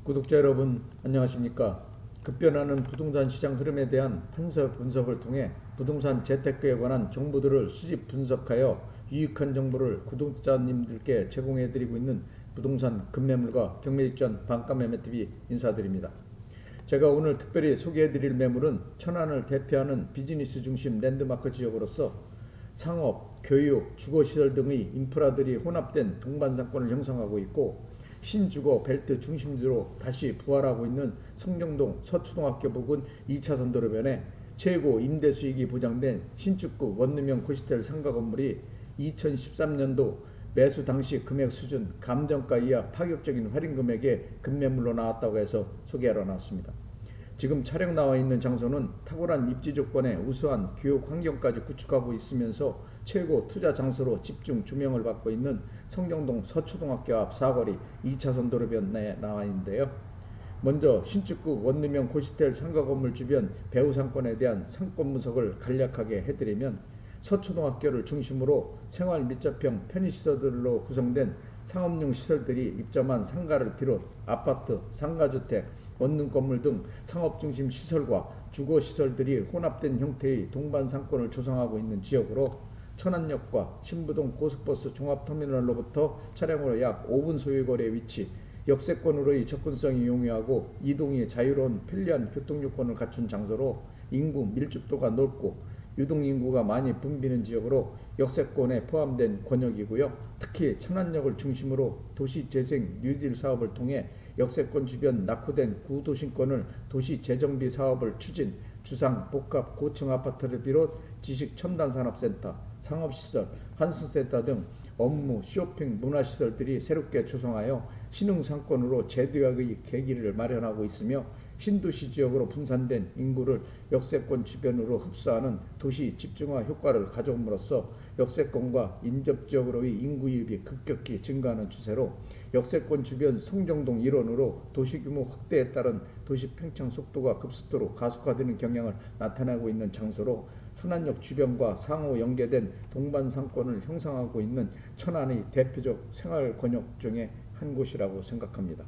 구독자 여러분 안녕하십니까? 급변하는 부동산 시장 흐름에 대한 판서 분석을 통해 부동산 재테크에 관한 정보들을 수집 분석하여 유익한 정보를 구독자님들께 제공해드리고 있는 부동산 급매물과 경매입전 반가매매TV 인사드립니다. 제가 오늘 특별히 소개해드릴 매물은 천안을 대표하는 비즈니스 중심 랜드마크 지역으로서 상업, 교육, 주거시설 등의 인프라들이 혼합된 동반상권을 형성하고 있고 신주거 벨트 중심지로 다시 부활하고 있는 성정동 서초등학교 부근 2차선 도로변에 최고 임대 수익이 보장된 신축구 원룸형 고시텔 상가 건물이 2013년도 매수 당시 금액 수준 감정가 이하 파격적인 할인 금액에 급매물로 나왔다고 해서 소개하러 나왔습니다. 지금 촬영 나와 있는 장소는 탁월한 입지 조건에 우수한 교육 환경까지 구축하고 있으면서 최고 투자 장소로 집중 조명을 받고 있는 성정동 서초등학교 앞 사거리 2차선 도로변 내에 나와 있는데요. 먼저 신축구 원룸형 고시텔 상가 건물 주변 배후 상권에 대한 상권 분석을 간략하게 해드리면 서초등학교를 중심으로 생활 밀접형 편의시설들로 구성된 상업용 시설들이 입점한 상가를 비롯 아파트, 상가주택, 원룸 건물 등 상업중심 시설과 주거시설들이 혼합된 형태의 동반상권을 조성하고 있는 지역으로 천안역과 신부동 고속버스 종합터미널로부터 차량으로 약 5분 소요거리에 위치, 역세권으로의 접근성이 용이하고 이동이 자유로운 편리한 교통요건을 갖춘 장소로 인구 밀집도가 높고 유동인구가 많이 붐비는 지역으로 역세권에 포함된 권역이고요. 특히 천안역을 중심으로 도시재생 뉴딜 사업을 통해 역세권 주변 낙후된 구도심권을 도시재정비 사업을 추진, 주상, 복합, 고층 아파트를 비롯 지식첨단산업센터, 상업시설, 환승센터 등 업무, 쇼핑, 문화시설들이 새롭게 조성하여 신흥상권으로 재도약의 계기를 마련하고 있으며 신도시 지역으로 분산된 인구를 역세권 주변으로 흡수하는 도시 집중화 효과를 가져옴으로써 역세권과 인접지역으로의 인구 유입이 급격히 증가하는 추세로 역세권 주변 성정동 일원으로 도시규모 확대에 따른 도시 팽창 속도가 급속도로 가속화되는 경향을 나타내고 있는 장소로 천안역 주변과 상호 연계된 동반상권을 형성하고 있는 천안의 대표적 생활권역 중에 한 곳이라고 생각합니다.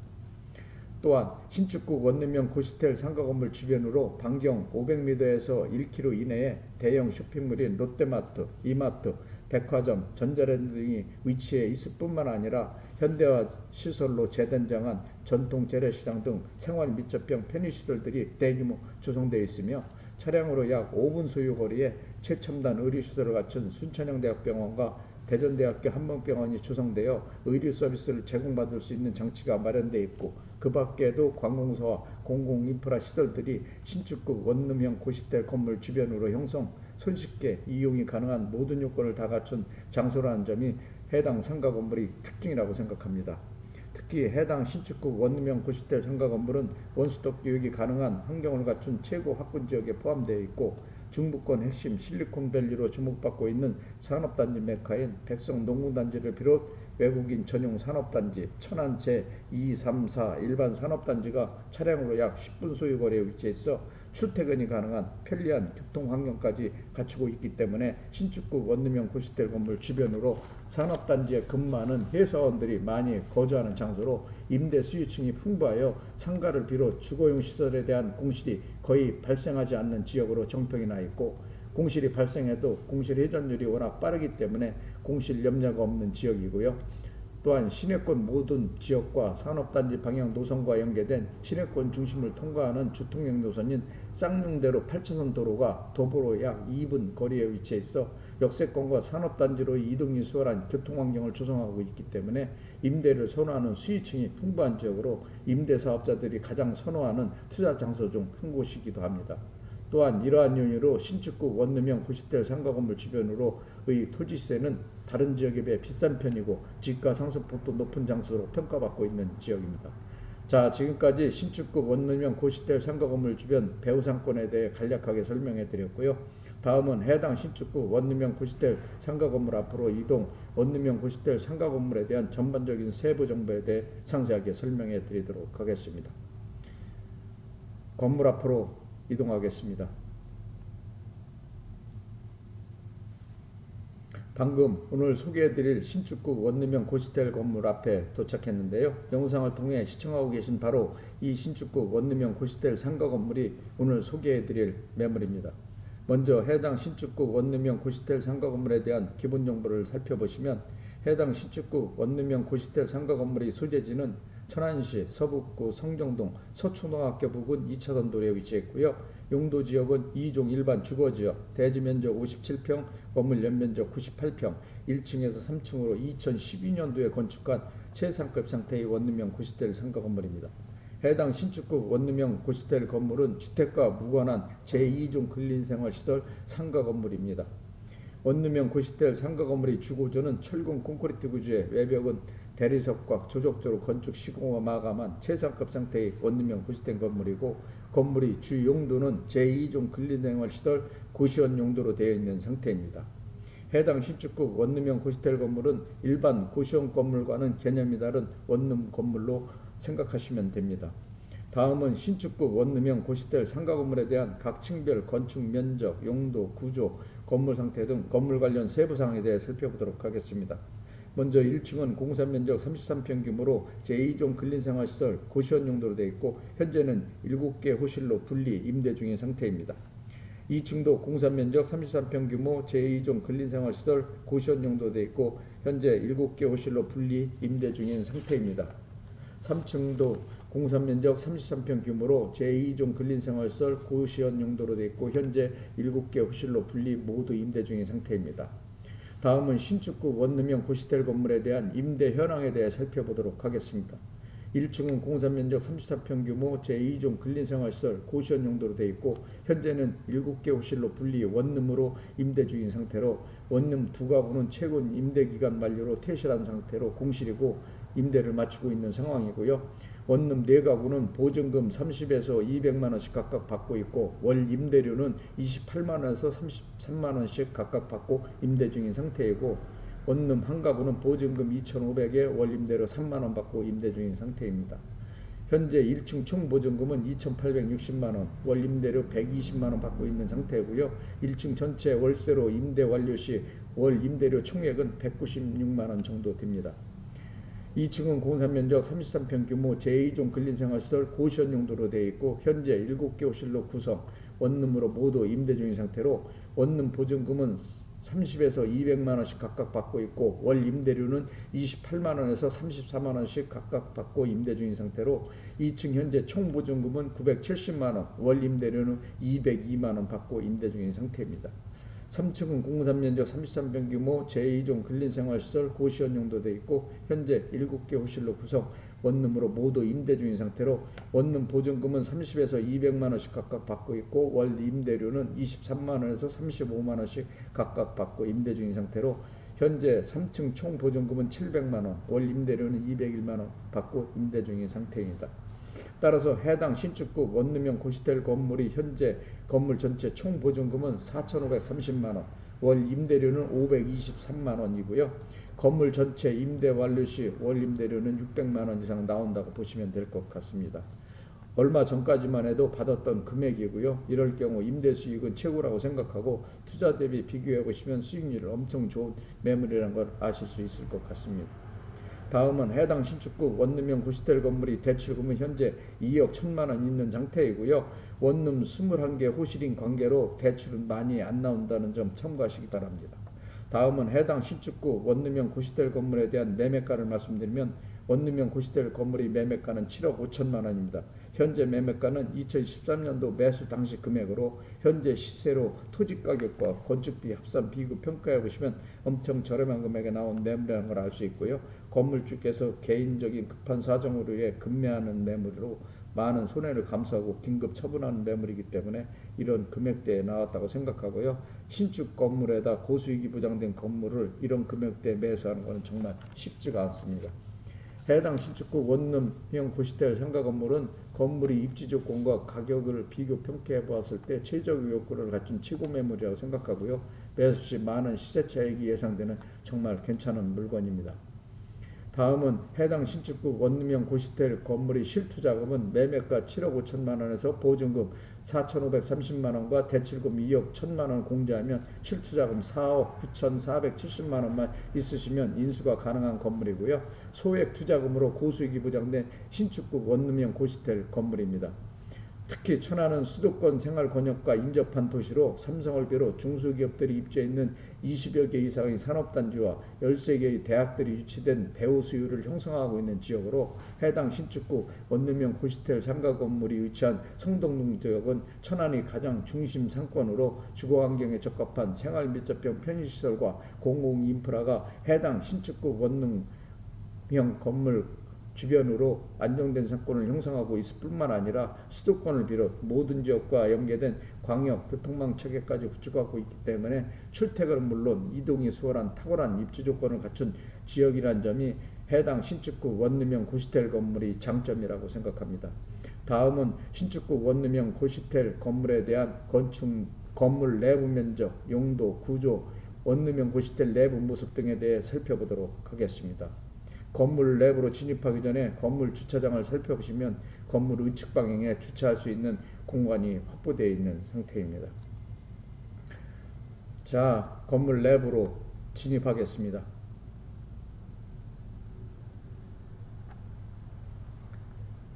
또한 신축구 원룸형 고시텔 상가 건물 주변으로 반경 500m에서 1km 이내에 대형 쇼핑몰인 롯데마트, 이마트, 백화점, 전자랜드 등이 위치해 있을 뿐만 아니라 현대화 시설로 재단장한 전통 재래시장 등 생활 밀접형 편의시설들이 대규모 조성되어 있으며 차량으로 약 5분 소요거리에 최첨단 의료시설을 갖춘 순천향대학병원과 대전대학교 한방병원이 조성되어 의료 서비스를 제공받을 수 있는 장치가 마련되어 있고 그 밖에도 관공서와 공공인프라 시설들이 신축급 원룸형 고시텔 건물 주변으로 형성, 손쉽게 이용이 가능한 모든 요건을 다 갖춘 장소라는 점이 해당 상가 건물의 특징이라고 생각합니다. 특히 해당 신축급 원룸형 고시텔 상가 건물은 원스톱 교육이 가능한 환경을 갖춘 최고 학군 지역에 포함되어 있고 중부권 핵심 실리콘밸리로 주목받고 있는 산업단지 메카인 백성 농군단지를 비롯 외국인 전용 산업단지 천안 제2, 3, 4 일반 산업단지가 차량으로 약 10분 소요거리에 위치해 있어 출퇴근이 가능한 편리한 교통환경까지 갖추고 있기 때문에 신축구 원룸형 고시텔 건물 주변으로 산업단지에 근무하는 회사원들이 많이 거주하는 장소로 임대 수요층이 풍부하여 상가를 비롯 주거용 시설에 대한 공실이 거의 발생하지 않는 지역으로 정평이 나 있고 공실이 발생해도 공실 회전율이 워낙 빠르기 때문에 공실 염려가 없는 지역이고요. 또한 시내권 모든 지역과 산업단지 방향 노선과 연계된 시내권 중심을 통과하는 주통형 노선인 쌍용대로 8차선 도로가 도보로 약 2분 거리에 위치해 있어 역세권과 산업단지로의 이동이 수월한 교통환경을 조성하고 있기 때문에 임대를 선호하는 수요층이 풍부한 지역으로 임대사업자들이 가장 선호하는 투자 장소 중 한 곳이기도 합니다. 또한 이러한 요인으로 신축구 원룸형 고시텔 상가 건물 주변으로의 토지세는 다른 지역에 비해 비싼 편이고 집가 상승폭도 높은 장소로 평가받고 있는 지역입니다. 자, 지금까지 신축구 원룸형 고시텔 상가 건물 주변 배후 상권에 대해 간략하게 설명해 드렸고요. 다음은 해당 신축구 원룸형 고시텔 상가 건물 앞으로 이동 원룸형 고시텔 상가 건물에 대한 전반적인 세부 정보에 대해 상세하게 설명해 드리도록 하겠습니다. 건물 앞으로 이동하겠습니다. 방금 오늘 소개해드릴 신축구 원룸형 고시텔 건물 앞에 도착했는데요. 영상을 통해 시청하고 계신 바로 이 신축구 원룸형 고시텔 상가 건물이 오늘 소개해드릴 매물입니다. 먼저 해당 신축구 원룸형 고시텔 상가 건물에 대한 기본 정보를 살펴보시면 해당 신축구 원룸형 고시텔 상가 건물의 소재지는 천안시 서북구 성정동 서초등학교 부근 2차선 도로에 위치했고요. 용도지역은 2종 일반 주거지역, 대지면적 57평, 건물 연면적 98평, 1층에서 3층으로 2012년도에 건축한 최상급 상태의 원룸형 고시텔 상가 건물입니다. 해당 신축구 원룸형 고시텔 건물은 주택과 무관한 제2종 근린생활시설 상가 건물입니다. 원룸형 고시텔 상가 건물의 주고조는 철근 콘크리트 구조의 외벽은 대리석과 조적도로 건축 시공과 마감한 최상급 상태의 원룸형 고시텔 건물이고 건물의 주 용도는 제2종 근린생활시설 고시원 용도로 되어 있는 상태입니다. 해당 신축구 원룸형 고시텔 건물은 일반 고시원 건물과는 개념이 다른 원룸 건물로 생각하시면 됩니다. 다음은 신축구 원룸형 고시텔 상가 건물에 대한 각 층별 건축 면적, 용도, 구조, 건물 상태 등 건물 관련 세부 사항에 대해 살펴보도록 하겠습니다. 먼저 1층은 공사 면적 33평 규모로 제2종 근린생활시설 고시원 용도로 되어 있고 현재는 7개 호실로 분리 임대 중인 상태입니다. 2층도 공사 면적 33평 규모 제2종 근린생활시설 고시원 용도로 되어 있고 현재 7개 호실로 분리 임대 중인 상태입니다. 3층도 공사 면적 33평 규모로 제2종 근린생활시설 고시원 용도로 되어 있고 현재 7개 호실로 분리 모두 임대 중인 상태입니다. 다음은 신축구 원룸형 고시텔 건물에 대한 임대 현황에 대해 살펴보도록 하겠습니다. 1층은 공사 면적 34평 규모 제2종 근린생활시설 고시원 용도로 되어 있고 현재는 7개 호실로 분리 원룸으로 임대 중인 상태로 원룸 2가구는 최근 임대기간 만료로 퇴실한 상태로 공실이고 임대를 마치고 있는 상황이고요. 원룸 4가구는 보증금 30에서 200만원씩 각각 받고 있고 월 임대료는 28만원에서 33만원씩 각각 받고 임대 중인 상태이고 원룸 1가구는 보증금 2,500에 월 임대료 3만원 받고 임대 중인 상태입니다. 현재 1층 총 보증금은 2,860만원, 월 임대료 120만원 받고 있는 상태고요. 1층 전체 월세로 임대 완료 시 월 임대료 총액은 196만원 정도 됩니다. 2층은 공사 면적 33평 규모 제2종 근린생활시설 고시원 용도로 되어 있고 현재 7개 호실로 구성, 원룸으로 모두 임대 중인 상태로 원룸 보증금은 30에서 200만원씩 각각 받고 있고 월 임대료는 28만원에서 34만원씩 각각 받고 임대 중인 상태로 2층 현재 총 보증금은 970만원, 월 임대료는 202만원 받고 임대 중인 상태입니다. 3층은 공사 면적 33평 규모 제2종 근린생활시설 고시원 용도 되어 있고 현재 7개 호실로 구성, 원룸으로 모두 임대 중인 상태로 원룸 보증금은 30에서 200만원씩 각각 받고 있고 월 임대료는 23만원에서 35만원씩 각각 받고 임대 중인 상태로 현재 3층 총 보증금은 700만원, 월 임대료는 201만원 받고 임대 중인 상태입니다. 따라서 해당 신축구 원룸형 고시텔 건물이 현재 건물 전체 총 보증금은 4,530만원, 월 임대료는 523만원이고요. 건물 전체 임대 완료 시 월 임대료는 600만원 이상 나온다고 보시면 될 것 같습니다. 얼마 전까지만 해도 받았던 금액이고요. 이럴 경우 임대 수익은 최고라고 생각하고 투자 대비 비교해 보시면 수익률이 엄청 좋은 매물이라는 걸 아실 수 있을 것 같습니다. 다음은 해당 신축구 원룸형 고시텔 건물이 대출금은 현재 2억 1천만원 있는 상태이고요. 원룸 21개 호실인 관계로 대출은 많이 안 나온다는 점 참고하시기 바랍니다. 다음은 해당 신축구 원룸형 고시텔 건물에 대한 매매가를 말씀드리면 원룸형 고시텔 건물의 매매가는 7억 5천만 원입니다. 현재 매매가는 2013년도 매수 당시 금액으로 현재 시세로 토지가격과 건축비 합산 비교 평가해 보시면 엄청 저렴한 금액에 나온 매물이라는 걸 알 수 있고요. 건물주께서 개인적인 급한 사정으로 인해 급매하는 매물로 많은 손해를 감수하고 긴급 처분하는 매물이기 때문에 이런 금액대에 나왔다고 생각하고요. 신축 건물에다 고수익이 보장된 건물을 이런 금액대에 매수하는 것은 정말 쉽지가 않습니다. 해당 신축구 원룸형 고시텔 상가 건물은 건물이 입지 조건과 가격을 비교 평가해 보았을 때 최적 요건을 갖춘 최고 매물이라고 생각하고요. 매수 시 많은 시세 차익이 예상되는 정말 괜찮은 물건입니다. 다음은 해당 신축구 원룸형 고시텔 건물의 실투자금은 매매가 7억 5천만 원에서 보증금 4,530만 원과 대출금 2억 1천만 원 공제하면 실투자금 4억 9,470만 원만 있으시면 인수가 가능한 건물이고요. 소액 투자금으로 고수익이 보장된 신축구 원룸형 고시텔 건물입니다. 특히 천안은 수도권 생활 권역과 인접한 도시로 삼성을 비롯 중소기업들이 입주해 있는 20여 개 이상의 산업단지와 13개의 대학들이 유치된 배후 수요를 형성하고 있는 지역으로 해당 신축구 원룸형 고시텔 상가 건물이 위치한 성동동 지역은 천안의 가장 중심 상권으로 주거환경에 적합한 생활밀접형 편의시설과 공공인프라가 해당 신축구 원룸형 건물 주변으로 안정된 상권을 형성하고 있을 뿐만 아니라 수도권을 비롯 모든 지역과 연계된 광역 교통망 체계까지 구축하고 있기 때문에 출퇴근은 물론 이동이 수월한 탁월한 입지 조건을 갖춘 지역이라는 점이 해당 신축구 원룸형 고시텔 건물의 장점이라고 생각합니다. 다음은 신축구 원룸형 고시텔 건물에 대한 건축 건물 내부 면적, 용도, 구조, 원룸형 고시텔 내부 모습 등에 대해 살펴보도록 하겠습니다. 건물 내부로 진입하기 전에 건물 주차장을 살펴보시면 건물 우측 방향에 주차할 수 있는 공간이 확보되어 있는 상태입니다. 자, 건물 내부로 진입하겠습니다.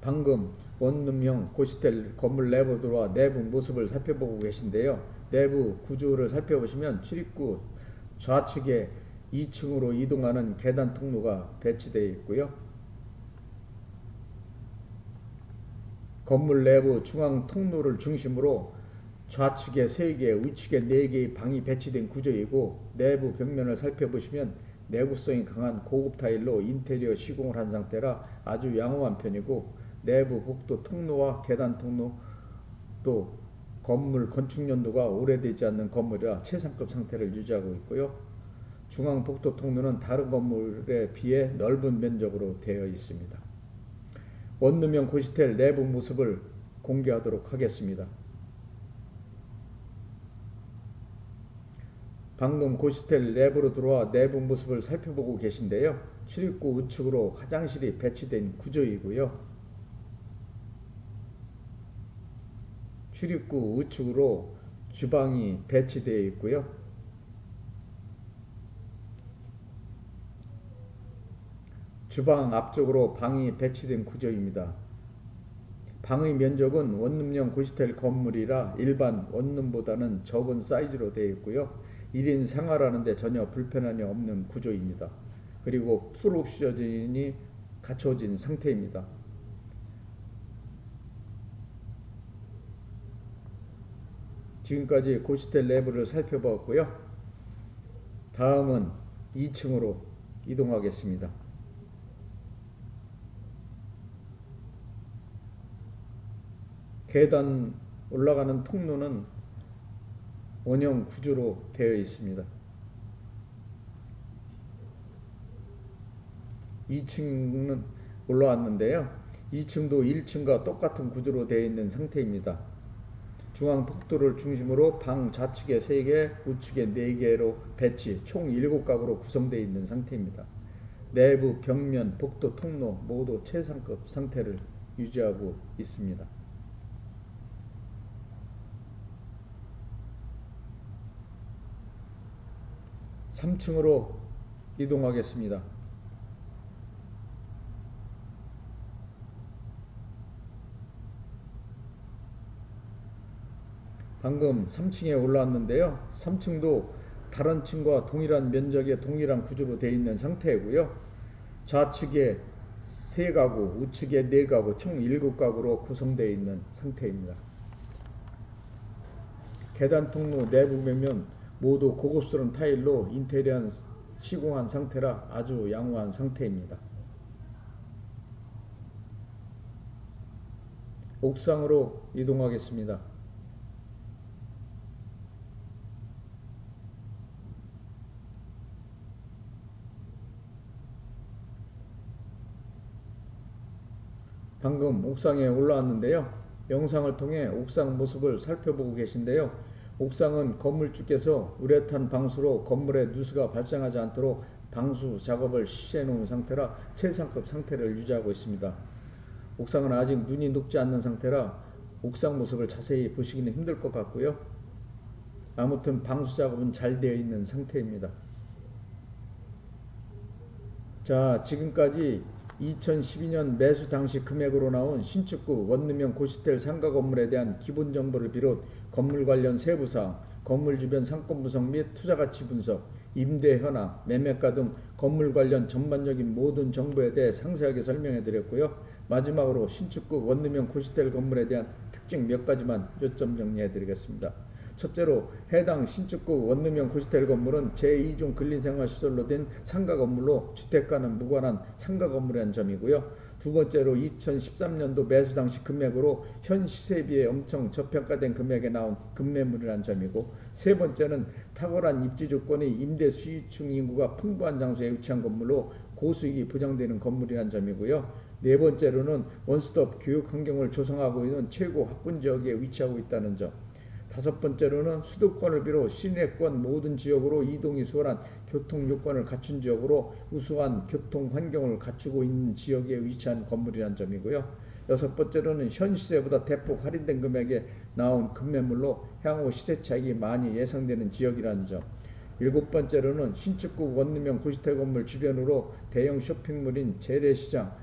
방금 원룸형 고시텔 건물 내부 들어와 내부 모습을 살펴보고 계신데요. 내부 구조를 살펴보시면 출입구 좌측에 2층으로 이동하는 계단 통로가 배치되어 있고요. 건물 내부 중앙 통로를 중심으로 좌측에 3개, 우측에 4개의 방이 배치된 구조이고 내부 벽면을 살펴보시면 내구성이 강한 고급 타일로 인테리어 시공을 한 상태라 아주 양호한 편이고 내부 복도 통로와 계단 통로 또 건물 건축 연도가 오래되지 않는 건물이라 최상급 상태를 유지하고 있고요. 중앙 복도 통로는 다른 건물에 비해 넓은 면적으로 되어 있습니다. 원룸형 고시텔 내부 모습을 공개하도록 하겠습니다. 방금 고시텔 내부로 들어와 내부 모습을 살펴보고 계신데요. 출입구 우측으로 화장실이 배치된 구조이고요. 출입구 우측으로 주방이 배치되어 있고요. 주방 앞쪽으로 방이 배치된 구조입니다. 방의 면적은 원룸형 고시텔 건물이라 일반 원룸보다는 적은 사이즈로 되어 있고요. 1인 생활하는 데 전혀 불편함이 없는 구조입니다. 그리고 풀옵션이 갖춰진 상태입니다. 지금까지 고시텔 내부를 살펴보았고요. 다음은 2층으로 이동하겠습니다. 계단 올라가는 통로는 원형 구조로 되어 있습니다. 2층은 올라왔는데요. 2층도 1층과 똑같은 구조로 되어 있는 상태입니다. 중앙 복도를 중심으로 방 좌측에 3개, 우측에 4개로 배치, 총 7가구로 구성되어 있는 상태입니다. 내부 벽면, 복도, 통로 모두 최상급 상태를 유지하고 있습니다. 3층으로 이동하겠습니다. 방금 3층에 올라왔는데요. 3층도 다른 층과 동일한 면적의 동일한 구조로 되어 있는 상태이고요. 좌측에 3가구, 우측에 4가구, 총 7가구로 구성되어 있는 상태입니다. 계단 통로 내부 벽면 모두 고급스러운 타일로 인테리어 시공한 상태라 아주 양호한 상태입니다. 옥상으로 이동하겠습니다. 방금 옥상에 올라왔는데요. 영상을 통해 옥상 모습을 살펴보고 계신데요. 옥상은 건물주께서 우레탄 방수로 건물에 누수가 발생하지 않도록 방수 작업을 실시해 놓은 상태라 최상급 상태를 유지하고 있습니다. 옥상은 아직 눈이 녹지 않는 상태라 옥상 모습을 자세히 보시기는 힘들 것 같고요. 아무튼 방수 작업은 잘 되어 있는 상태입니다. 자, 지금까지 2012년 매수 당시 금액으로 나온 신축구 원룸형 고시텔 상가 건물에 대한 기본 정보를 비롯 건물 관련 세부사항, 건물 주변 상권 분석 및 투자 가치 분석, 임대 현황, 매매가 등 건물 관련 전반적인 모든 정보에 대해 상세하게 설명해 드렸고요. 마지막으로 신축구 원룸형 고시텔 건물에 대한 특징 몇 가지만 요점 정리해 드리겠습니다. 첫째로 해당 신축구 원룸형 고시텔 건물은 제2종 근린생활시설로 된 상가 건물로 주택과는 무관한 상가 건물이라는 점이고요. 두 번째로 2013년도 매수 당시 금액으로 현 시세에 비해 엄청 저평가된 금액에 나온 급매물이라는 점이고, 세 번째는 탁월한 입지 조건이 임대 수요층 인구가 풍부한 장소에 위치한 건물로 고수익이 보장되는 건물이라는 점이고요. 네 번째로는 원스톱 교육 환경을 조성하고 있는 최고 학군 지역에 위치하고 있다는 점. 다섯 번째로는 수도권을 비롯 시내권 모든 지역으로 이동이 수월한 교통 요건을 갖춘 지역으로 우수한 교통 환경을 갖추고 있는 지역에 위치한 건물이라는 점이고요. 여섯 번째로는 현 시세보다 대폭 할인된 금액에 나온 급매물로 향후 시세 차익이 많이 예상되는 지역이라는 점. 일곱 번째로는 신축구 원룸형 고시텔 건물 주변으로 대형 쇼핑몰인 재래시장,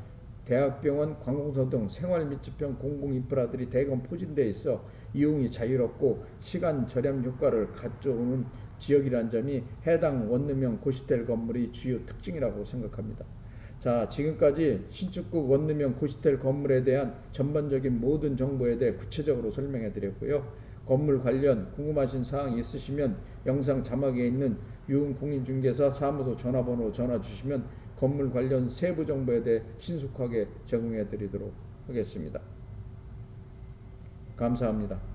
대학병원, 관공서 등 생활밀집형 공공인프라들이 대거 포진되어 있어 이용이 자유롭고 시간 절약 효과를 가져오는 지역이라는 점이 해당 원룸형 고시텔 건물의 주요 특징이라고 생각합니다. 자, 지금까지 신축구 원룸형 고시텔 건물에 대한 전반적인 모든 정보에 대해 구체적으로 설명해 드렸고요. 건물 관련 궁금하신 사항 있으시면 영상 자막에 있는 유흥공인중개사 사무소 전화번호 전화 주시면 건물 관련 세부 정보에 대해 신속하게 제공해 드리도록 하겠습니다. 감사합니다.